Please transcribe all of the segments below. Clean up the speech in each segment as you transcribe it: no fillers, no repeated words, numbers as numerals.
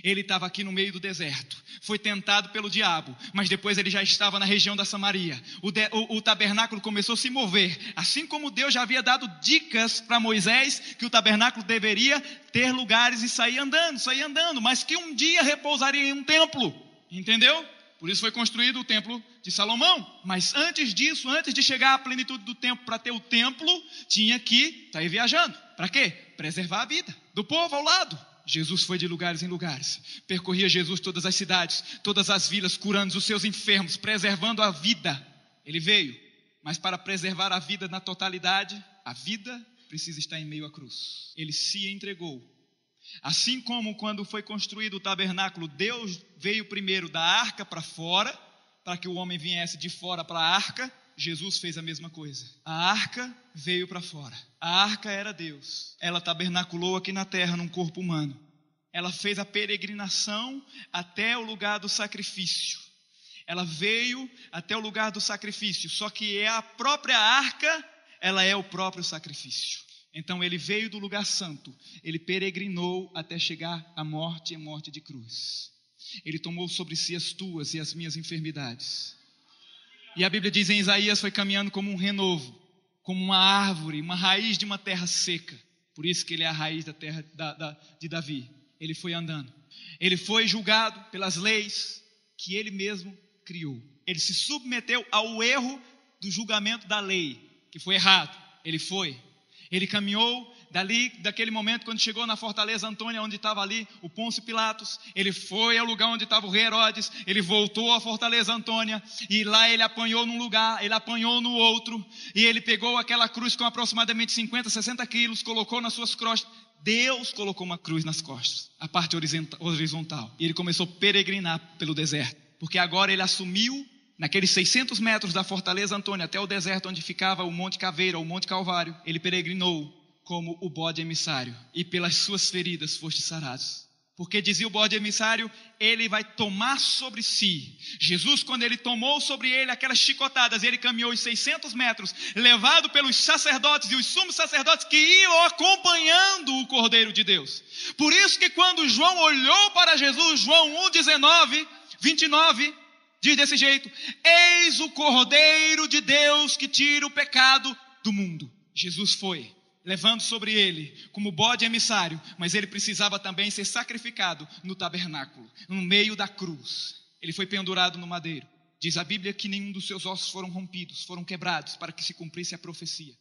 Ele estava aqui no meio do deserto, foi tentado pelo diabo, mas depois ele já estava na região da Samaria. O tabernáculo começou a se mover, assim como Deus já havia dado dicas para Moisés, que o tabernáculo deveria ter lugares e sair andando, mas que um dia repousaria em um templo, entendeu? Por isso foi construído o templo de Salomão. Mas antes disso, antes de chegar à plenitude do tempo, para ter o templo, tinha que sair viajando. Para quê? Preservar a vida do povo ao lado. Jesus foi de lugares em lugares, percorria Jesus todas as cidades, todas as vilas, curando os seus enfermos, preservando a vida. Ele veio, mas para preservar a vida na totalidade, a vida precisa estar em meio à cruz. Ele se entregou. Assim como quando foi construído o tabernáculo, Deus veio primeiro da arca para fora, para que o homem viesse de fora para a arca, Jesus fez a mesma coisa. A arca veio para fora. A arca era Deus. Ela tabernaculou aqui na terra num corpo humano. Ela fez a peregrinação até o lugar do sacrifício. Ela veio até o lugar do sacrifício. Só que é a própria arca, ela é o próprio sacrifício. Então ele veio do lugar santo. Ele peregrinou até chegar à morte e a morte de cruz. Ele tomou sobre si as tuas e as minhas enfermidades. E a Bíblia diz em Isaías, foi caminhando como um renovo, como uma árvore, uma raiz de uma terra seca. Por isso que ele é a raiz da terra de Davi. Ele foi andando. Ele foi julgado pelas leis que ele mesmo criou. Ele se submeteu ao erro do julgamento da lei, que foi errado. Ele caminhou daquele momento, quando chegou na fortaleza Antônia, onde estava ali o Pôncio Pilatos. Ele foi ao lugar onde estava o rei Herodes. Ele voltou à fortaleza Antônia, e lá ele apanhou num lugar, ele apanhou no outro, e ele pegou aquela cruz com aproximadamente 50, 60 quilos, colocou nas suas costas. Deus colocou uma cruz nas costas, a parte horizontal, e ele começou a peregrinar pelo deserto, porque agora ele assumiu, naqueles 600 metros da fortaleza Antônia até o deserto onde ficava o Monte Caveira, o Monte Calvário, ele peregrinou como o bode emissário, e pelas suas feridas foste sarados. Porque dizia o bode emissário, ele vai tomar sobre si. Jesus, quando ele tomou sobre ele aquelas chicotadas, ele caminhou os 600 metros, levado pelos sacerdotes e os sumos sacerdotes que iam acompanhando o Cordeiro de Deus. Por isso que quando João olhou para Jesus, João 1:19, 29, diz desse jeito: eis o Cordeiro de Deus que tira o pecado do mundo. Jesus foi, levando sobre ele como bode emissário, mas ele precisava também ser sacrificado no tabernáculo, no meio da cruz. Ele foi pendurado no madeiro. Diz a Bíblia que nenhum dos seus ossos foram rompidos, foram quebrados, para que se cumprisse a profecia.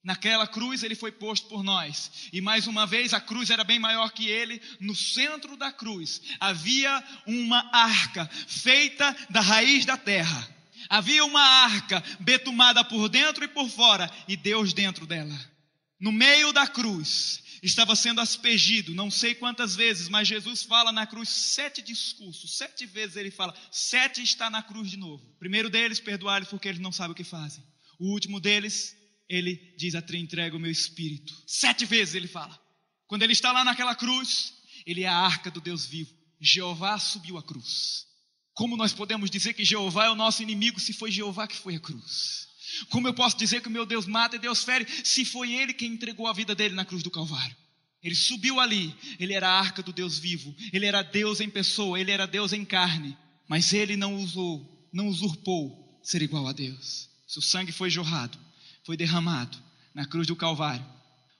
Naquela cruz ele foi posto por nós, e mais uma vez a cruz era bem maior que ele. No centro da cruz havia uma arca feita da raiz da terra. Havia uma arca betumada por dentro e por fora, e Deus dentro dela. No meio da cruz estava sendo aspergido, não sei quantas vezes, mas Jesus fala na cruz 7 discursos, 7 vezes ele fala, 7 está na cruz de novo. O primeiro deles, perdoar-lhes porque eles não sabem o que fazem. O último deles, ele diz, a ti entrego o meu espírito. 7 vezes ele fala. Quando ele está lá naquela cruz, ele é a arca do Deus vivo. Jeová subiu a cruz. Como nós podemos dizer que Jeová é o nosso inimigo se foi Jeová que foi a cruz? Como eu posso dizer que o meu Deus mata e Deus fere se foi ele quem entregou a vida dele na cruz do Calvário? Ele subiu ali, ele era a arca do Deus vivo, ele era Deus em pessoa, ele era Deus em carne, mas ele não usurpou ser igual a Deus. Seu sangue foi jorrado, foi derramado na cruz do Calvário.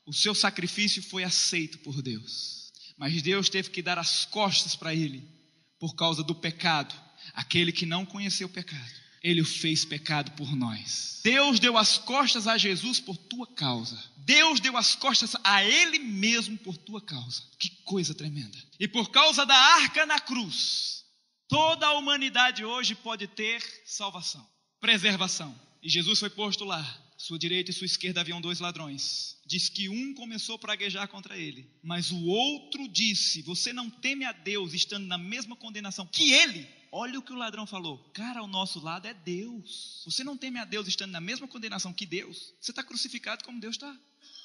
O seu sacrifício foi aceito por Deus, mas Deus teve que dar as costas para ele por causa do pecado. Aquele que não conheceu o pecado, ele o fez pecado por nós. Deus deu as costas a Jesus por tua causa. Deus deu as costas a ele mesmo por tua causa. Que coisa tremenda. E por causa da arca na cruz, toda a humanidade hoje pode ter salvação, preservação. E Jesus foi posto lá. Sua direita e sua esquerda haviam 2 ladrões. Diz que um começou a praguejar contra ele, mas o outro disse, você não teme a Deus estando na mesma condenação que ele? Olha o que o ladrão falou, cara, ao nosso lado é Deus. Você não teme a Deus estando na mesma condenação que Deus? Você está crucificado como Deus está.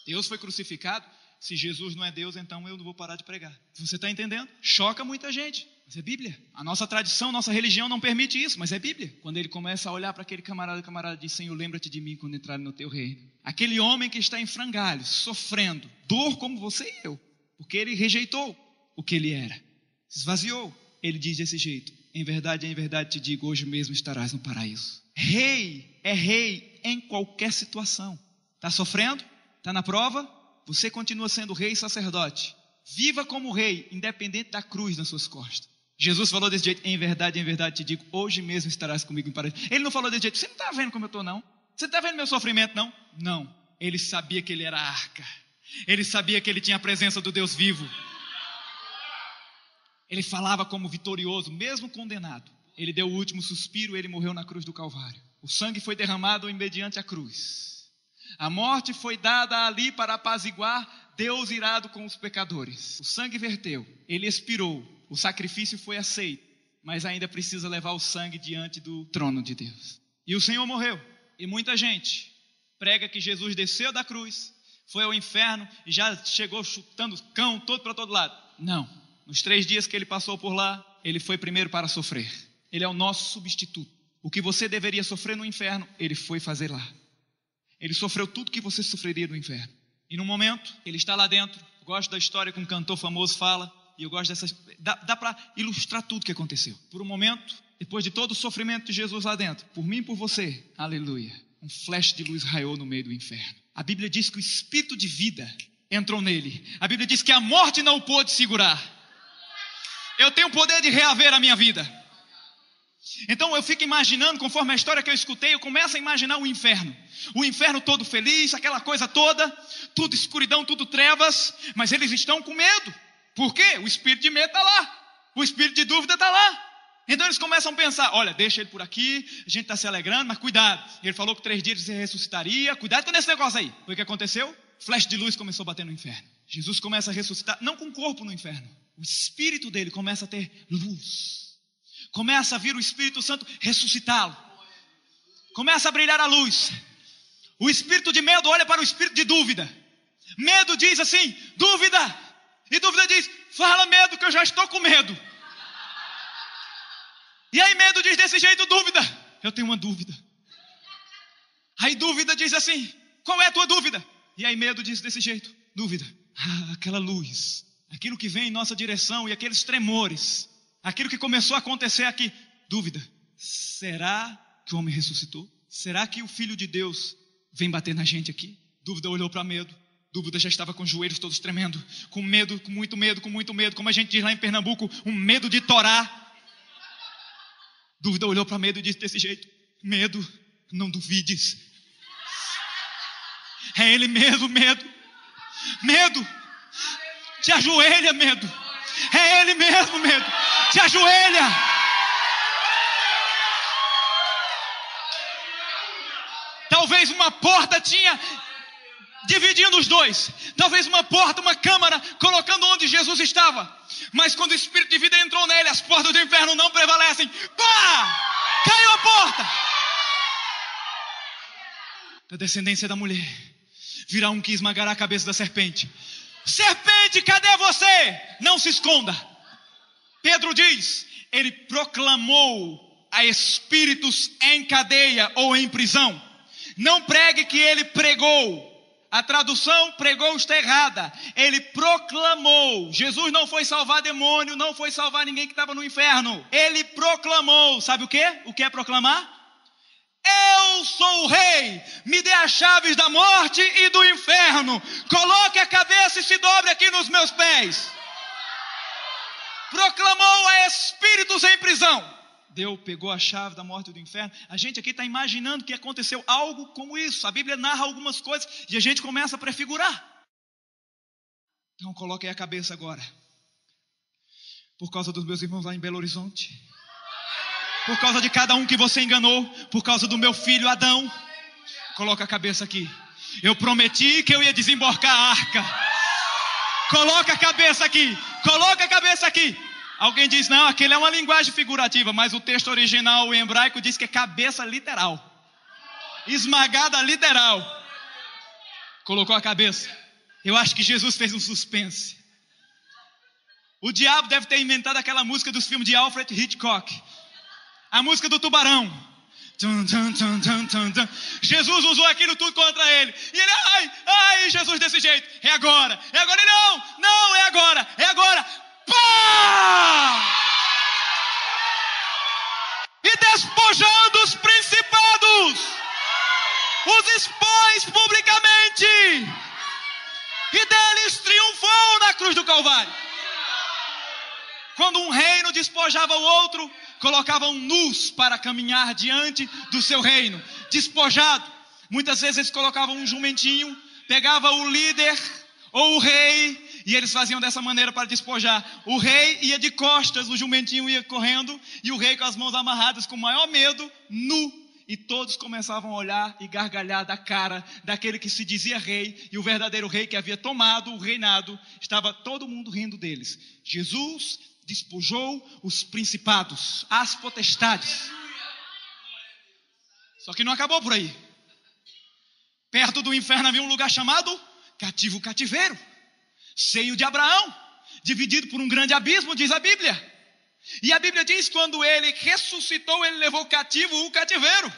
Deus foi crucificado. Se Jesus não é Deus, então eu não vou parar de pregar. Você está entendendo? Choca muita gente, mas é Bíblia. A nossa tradição, nossa religião não permite isso, mas é Bíblia. Quando ele começa a olhar para aquele camarada, o camarada diz, Senhor, lembra-te de mim quando entrar no teu reino. Aquele homem que está em frangalhos, sofrendo, dor como você e eu, porque ele rejeitou o que ele era. se esvaziou. Ele diz desse jeito: em verdade te digo, hoje mesmo estarás no paraíso. Rei é rei em qualquer situação. Está sofrendo? Está na prova? Você continua sendo rei e sacerdote. Viva como rei, independente da cruz nas suas costas. Jesus falou desse jeito: em verdade te digo, hoje mesmo estarás comigo no paraíso. Ele não falou desse jeito: você não está vendo como eu estou, não? Você não está vendo meu sofrimento, não? Não. Ele sabia que ele era a arca. Ele sabia que ele tinha a presença do Deus vivo. Ele falava como vitorioso, mesmo condenado. Ele deu o último suspiro, ele morreu na cruz do Calvário. O sangue foi derramado mediante a cruz. A morte foi dada ali para apaziguar Deus irado com os pecadores. O sangue verteu, ele expirou, o sacrifício foi aceito, mas ainda precisa levar o sangue diante do trono de Deus. E o Senhor morreu. E muita gente prega que Jesus desceu da cruz, foi ao inferno e já chegou chutando cão todo para todo lado. Não. Nos 3 dias que ele passou por lá, ele foi primeiro para sofrer. Ele é o nosso substituto. O que você deveria sofrer no inferno, ele foi fazer lá. Ele sofreu tudo que você sofreria no inferno. E no momento, ele está lá dentro. Eu gosto da história que um cantor famoso fala, e eu gosto dessas. Dá para ilustrar tudo o que aconteceu. Por um momento, depois de todo o sofrimento de Jesus lá dentro, por mim e por você, aleluia, um flash de luz raiou no meio do inferno. A Bíblia diz que o espírito de vida entrou nele. A Bíblia diz que a morte não o pôde segurar. Eu tenho o poder de reaver a minha vida. Então eu fico imaginando, conforme a história que eu escutei, eu começo a imaginar o inferno. O inferno todo feliz, aquela coisa toda, tudo escuridão, tudo trevas, mas eles estão com medo. Por quê? O espírito de medo está lá. O espírito de dúvida está lá. Então eles começam a pensar: olha, deixa ele por aqui, a gente está se alegrando, mas cuidado. Ele falou que 3 dias ele ressuscitaria, cuidado com esse negócio aí. Foi o que aconteceu? Flash de luz começou a bater no inferno. Jesus começa a ressuscitar, não com o corpo no inferno. O espírito dele começa a ter luz. Começa a vir o Espírito Santo ressuscitá-lo. Começa a brilhar a luz. O espírito de medo olha para o espírito de dúvida. Medo diz assim: dúvida. E dúvida diz: fala, medo, que eu já estou com medo. E aí medo diz desse jeito: dúvida, eu tenho uma dúvida. Aí dúvida diz assim: qual é a tua dúvida? E aí medo diz desse jeito: dúvida, aquela luz, aquilo que vem em nossa direção e aqueles tremores, aquilo que começou a acontecer aqui. Dúvida, será que o homem ressuscitou? Será que o Filho de Deus vem bater na gente aqui? Dúvida olhou para medo. Dúvida já estava com os joelhos todos tremendo, com medo, com muito medo, como a gente diz lá em Pernambuco, um medo de torar. Dúvida olhou para medo e disse desse jeito: medo, não duvides. É ele mesmo, medo. Medo, te ajoelha, medo. É ele mesmo, medo. Te ajoelha. Talvez uma porta tinha dividindo os dois. Talvez uma porta, uma câmara, colocando onde Jesus estava. Mas quando o Espírito de vida entrou nele, as portas do inferno não prevalecem. Pá! Caiu a porta. Da descendência da mulher virá um que esmagará a cabeça da serpente. Serpente, cadê você? Não se esconda. Pedro diz: ele proclamou a espíritos em cadeia ou em prisão. Não pregue que ele pregou. A tradução pregou está errada. Ele proclamou. Jesus não foi salvar demônio, não foi salvar ninguém que estava no inferno. Ele proclamou. Sabe o quê? O que é proclamar? Eu sou o rei, me dê as chaves da morte e do inferno. Coloque a cabeça e se dobre aqui nos meus pés. Proclamou a espíritos em prisão. Pegou a chave da morte e do inferno. A gente aqui está imaginando que aconteceu algo como isso. A Bíblia narra algumas coisas e a gente começa a prefigurar. Então coloque aí a cabeça agora. Por causa dos meus irmãos lá em Belo Horizonte. Por causa de cada um que você enganou. Por causa do meu filho Adão. Coloca a cabeça aqui. Eu prometi que eu ia desembarcar a arca. Coloca a cabeça aqui. Coloca a cabeça aqui. Alguém diz: não, aquele é uma linguagem figurativa. Mas o texto original, o hebraico, diz que é cabeça literal. Esmagada literal. Colocou a cabeça. Eu acho que Jesus fez um suspense. O diabo deve ter inventado aquela música dos filmes de Alfred Hitchcock. A música do tubarão. Jesus usou aquilo tudo contra ele. E ele, ai, Jesus desse jeito. É agora. Ele, não, é agora. Pá! expôs publicamente e deles triunfou na cruz do Calvário. Quando um reino despojava o outro, colocavam nus para caminhar diante do seu reino, despojado. Muitas vezes eles colocavam um jumentinho, pegava o líder ou o rei, e eles faziam dessa maneira para despojar. O rei ia de costas, o jumentinho ia correndo, e o rei com as mãos amarradas, com o maior medo, nu. E todos começavam a olhar e gargalhar da cara daquele que se dizia rei, e o verdadeiro rei que havia tomado o reinado. Estava todo mundo rindo deles. Jesus despojou os principados, as potestades. Só que não acabou por aí. Perto do inferno havia um lugar chamado cativeiro, seio de Abraão, dividido por um grande abismo, diz a Bíblia. E a Bíblia diz que quando ele ressuscitou, ele levou cativo o cativeiro.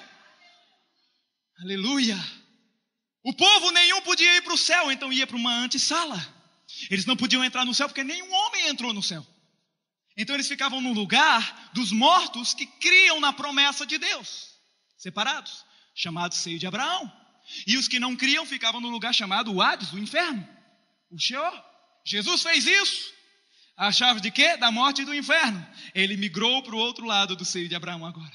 Aleluia. O povo nenhum podia ir para o céu, então ia para uma antessala. Eles não podiam entrar no céu porque nenhum homem entrou no céu. Então eles ficavam no lugar dos mortos que criam na promessa de Deus, separados, chamado seio de Abraão. E os que não criam ficavam no lugar chamado o Hades, o inferno, o Sheol. Jesus fez isso. A chave de quê? Da morte e do inferno. Ele migrou para o outro lado do seio de Abraão agora.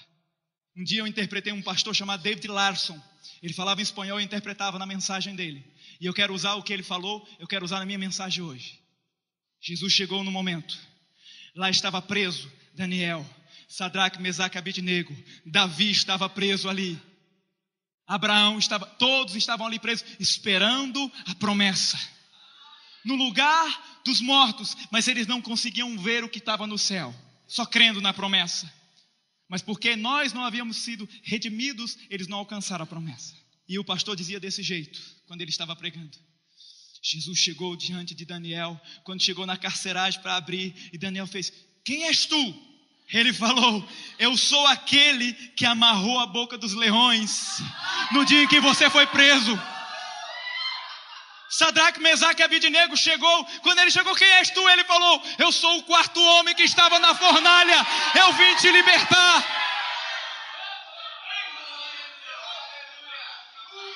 Um dia eu interpretei um pastor chamado David Larson. Ele falava em espanhol e interpretava na mensagem dele. E eu quero usar o que ele falou, eu quero usar na minha mensagem hoje. Jesus chegou no momento. Lá estava preso Daniel, Sadraque, Mesaque e Abednego. Davi estava preso ali. Abraão estava, todos estavam ali presos, esperando a promessa. No lugar dos mortos, mas eles não conseguiam ver o que estava no céu, só crendo na promessa. Mas porque nós não havíamos sido redimidos, eles não alcançaram a promessa. E o pastor dizia desse jeito, quando ele estava pregando. Jesus chegou diante de Daniel, quando chegou na carceragem para abrir, e Daniel fez: quem és tu? Ele falou: eu sou aquele que amarrou a boca dos leões no dia em que você foi preso. Sadraque, Mesaque e Abednego chegou. Quando ele chegou: quem és tu? Ele falou: eu sou o quarto homem que estava na fornalha. Eu vim te libertar.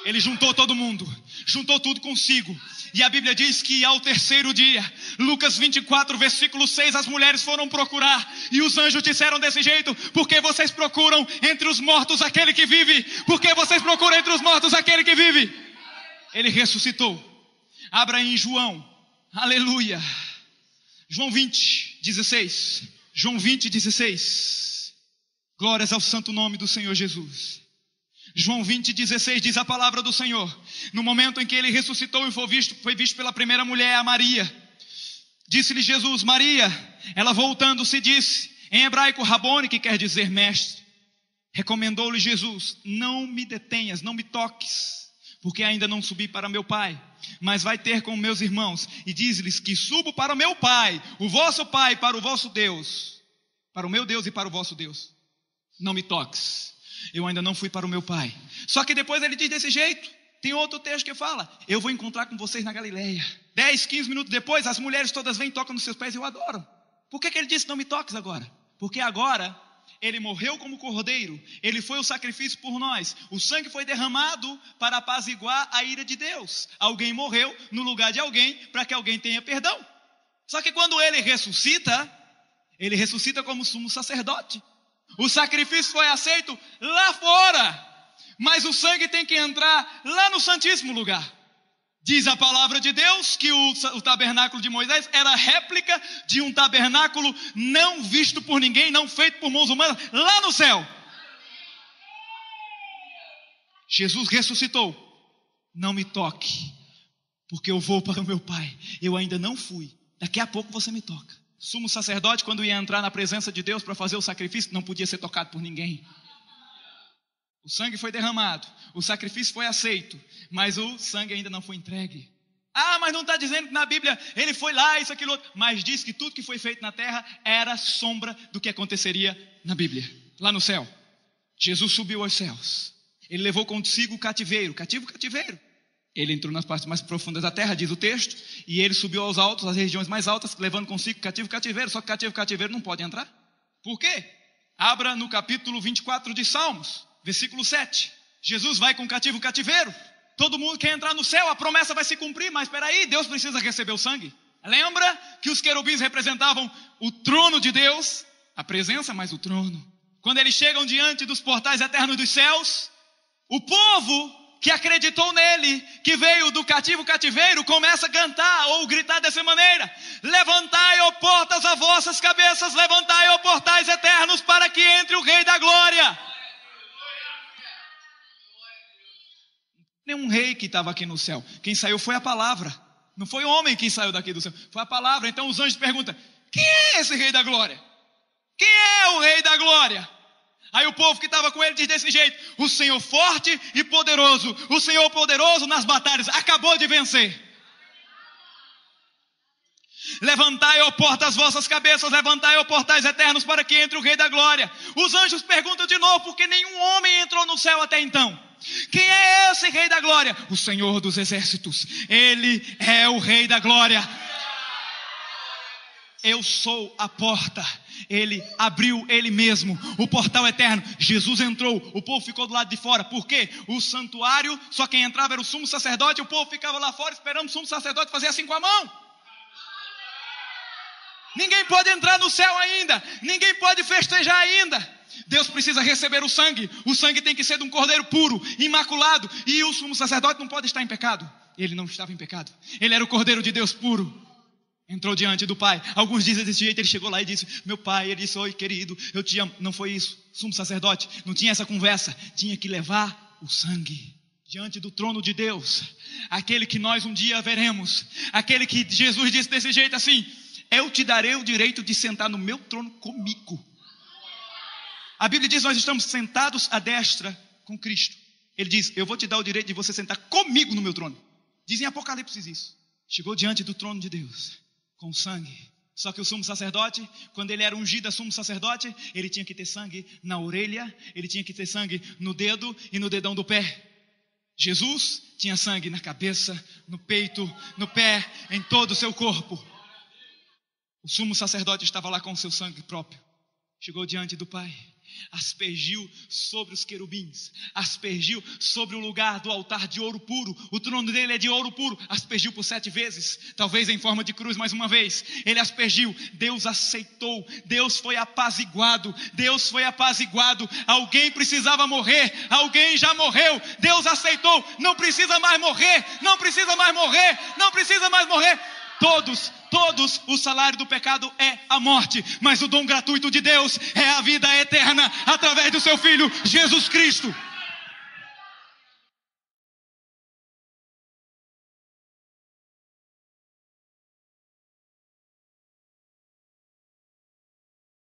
Ele juntou todo mundo, juntou tudo consigo. E a Bíblia diz que ao terceiro dia, Lucas 24, versículo 6, as mulheres foram procurar. E os anjos disseram desse jeito: por que vocês procuram entre os mortos aquele que vive? Por que vocês procuram entre os mortos aquele que vive? Ele ressuscitou. Abra em João, aleluia, João 20, 16, João 20, 16, glórias ao santo nome do Senhor Jesus. João 20, 16 diz a palavra do Senhor: no momento em que ele ressuscitou e foi visto pela primeira mulher, a Maria, disse-lhe Jesus: Maria. Ela voltando-se disse, em hebraico Rabone, que quer dizer mestre. Recomendou-lhe Jesus: não me detenhas, não me toques, porque ainda não subi para meu Pai, mas vai ter com meus irmãos, e diz-lhes que subo para meu Pai, o vosso Pai, para o vosso Deus, para o meu Deus e para o vosso Deus. Não me toques, eu ainda não fui para o meu Pai. Só que depois ele diz desse jeito. Tem outro texto que fala: eu vou encontrar com vocês na Galileia. 10, 15 minutos depois, as mulheres todas vêm e tocam nos seus pés e o adoram. Por que ele disse: não me toques agora? Porque agora ele morreu como cordeiro, ele foi o sacrifício por nós, o sangue foi derramado para apaziguar a ira de Deus. Alguém morreu no lugar de alguém para que alguém tenha perdão. Só que quando ele ressuscita como sumo sacerdote. O sacrifício foi aceito lá fora, mas o sangue tem que entrar lá no santíssimo lugar. Diz a palavra de Deus que o tabernáculo de Moisés era réplica de um tabernáculo não visto por ninguém, não feito por mãos humanas, lá no céu. Jesus ressuscitou. Não me toque, porque eu vou para o meu Pai. Eu ainda não fui. Daqui a pouco você me toca. Sumo sacerdote, quando ia entrar na presença de Deus para fazer o sacrifício, não podia ser tocado por ninguém. O sangue foi derramado, o sacrifício foi aceito, mas o sangue ainda não foi entregue. Ah, mas não está dizendo que na Bíblia ele foi lá, isso, aquilo, outro. Mas diz que tudo que foi feito na terra era sombra do que aconteceria na Bíblia, lá no céu. Jesus subiu aos céus, ele levou consigo o cativeiro, cativeiro. Ele entrou nas partes mais profundas da terra, diz o texto, e ele subiu aos altos, às regiões mais altas, levando consigo cativeiro. Só que cativeiro não pode entrar. Por quê? Abra no capítulo 24 de Salmos, versículo 7. Jesus vai com o cativeiro. Todo mundo quer entrar no céu, a promessa vai se cumprir, mas espera aí, Deus precisa receber o sangue. Lembra que os querubins representavam o trono de Deus? A presença, mas o trono. Quando eles chegam diante dos portais eternos dos céus, o povo que acreditou nele, que veio do cativeiro, começa a cantar ou gritar dessa maneira: levantai, ó portas, as vossas cabeças, levantai, ó portais eternos, para que entre o Rei da Glória. Nenhum rei que estava aqui no céu. Quem saiu foi a palavra. Não foi o homem que saiu daqui do céu, foi a palavra. Então os anjos perguntam: quem é esse Rei da Glória? Quem é o Rei da Glória? Aí o povo que estava com ele diz desse jeito: o Senhor forte e poderoso, o Senhor poderoso nas batalhas, acabou de vencer. Levantai, ó portas, as vossas cabeças, levantai, ó portais eternos, para que entre o Rei da Glória. Os anjos perguntam de novo, porque nenhum homem entrou no céu até então: quem é esse Rei da Glória? O Senhor dos Exércitos, Ele é o Rei da Glória. Eu sou a porta. Ele abriu ele mesmo o portal eterno. Jesus entrou, o povo ficou do lado de fora. Por quê? O santuário, só quem entrava era o sumo sacerdote. O povo ficava lá fora esperando o sumo sacerdote fazer assim com a mão. Ninguém pode entrar no céu ainda, ninguém pode festejar ainda. Deus precisa receber o sangue tem que ser de um cordeiro puro, imaculado. E o sumo sacerdote não pode estar em pecado. Ele não estava em pecado, ele era o cordeiro de Deus puro. Entrou diante do pai. Alguns dizem desse jeito: ele chegou lá e disse: meu pai. Ele disse: oi querido, eu te amo. Não foi isso. Sumo sacerdote não tinha essa conversa, tinha que levar o sangue diante do trono de Deus, aquele que nós um dia veremos, aquele que Jesus disse desse jeito assim: eu te darei o direito de sentar no meu trono comigo. A Bíblia diz: nós estamos sentados à destra com Cristo. Ele diz: eu vou te dar o direito de você sentar comigo no meu trono. Diz em Apocalipse isso. Chegou diante do trono de Deus com sangue. Só que o sumo sacerdote, quando ele era ungido a sumo sacerdote, ele tinha que ter sangue na orelha, ele tinha que ter sangue no dedo e no dedão do pé. Jesus tinha sangue na cabeça, no peito, no pé, em todo o seu corpo. O sumo sacerdote estava lá com o seu sangue próprio. Chegou diante do Pai, aspergiu sobre os querubins, aspergiu sobre o lugar do altar de ouro puro. O trono dele é de ouro puro. Aspergiu por 7 vezes, talvez em forma de cruz mais uma vez. Ele aspergiu, Deus aceitou, Deus foi apaziguado. Alguém precisava morrer, alguém já morreu, Deus aceitou. Não precisa mais morrer. Todos, o salário do pecado é a morte, mas o dom gratuito de Deus é a vida eterna, através do seu Filho, Jesus Cristo.